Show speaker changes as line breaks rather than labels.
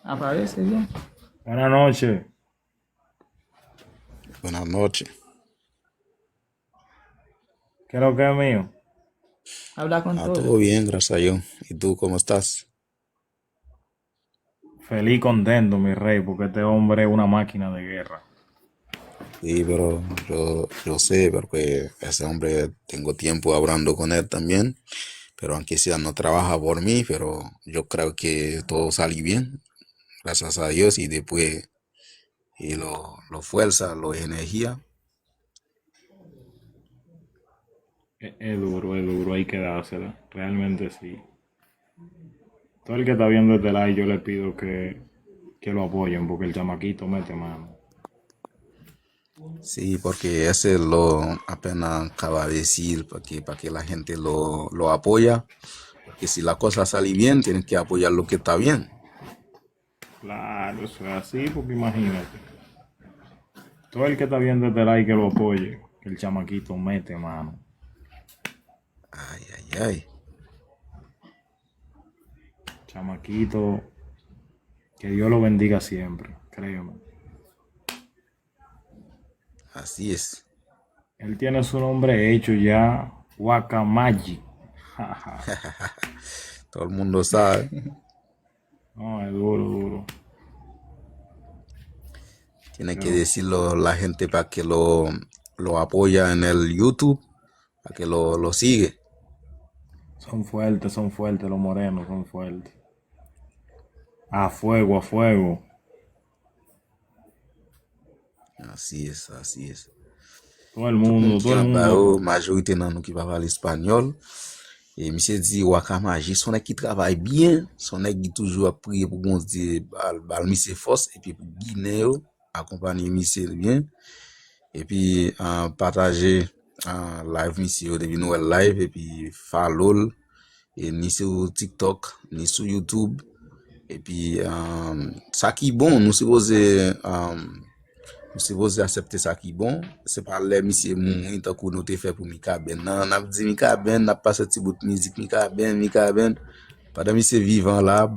Aparece bien.
Buenas noches.
Buenas noches.
¿Qué es lo que es mío?
Habla con todo.
Todo bien, gracias a Dios. ¿Y tú cómo estás?
Feliz y contento, mi rey, porque este hombre es una máquina de guerra.
Sí, pero yo sé, porque ese hombre tengo tiempo hablando con él también, pero aunque sea no trabaja por mí, pero yo creo que todo sale bien, gracias a Dios, y después y lo fuerza, lo energía.
Es duro, hay que dársela. Realmente sí. Todo el que está viendo este live, yo le pido que lo apoyen, porque el chamaquito mete mano.
Sí, porque ese lo apenas acaba de decir para que la gente lo apoya, porque si la cosa sale bien, tienen que apoyar lo que está bien.
Claro, eso es así, porque imagínate. Todo el que está viendo este live, que lo apoye, que el chamaquito mete mano.
Ay, ay, ay.
Chamaquito, que Dios lo bendiga siempre, créeme.
Así es.
Él tiene su nombre hecho ya, Guacamayi.
Todo el mundo sabe.
No, es duro, duro.
Tiene que
Pero
decirlo la gente para que lo apoya en el YouTube, para que lo sigue.
son fuertes los morenos, son fuertes. A fuego, a fuego.
Así es, así es.
Todo
Tout
el
moun ki
mundo.
an majorite nan nou ki pa pale espanyol. E mi se di Wakamaji, son ek ki travay bien, son ek ki toujou ap priye pou bon di bal mi se fos, e pi pou gine yo, akompanye mi se bien. E pi pataje live mi se yo, debi nou el live, e pi follow, e ni sou TikTok, ni sou YouTube. E pi sa ki bon, nou se pose aksepte sa ki bon. Se pa le misye moun takou nou te fe pou Mika Ben nan. Nap di Mika Ben, nap pase ti bout mizik Mika Ben. Pada misye vivan la,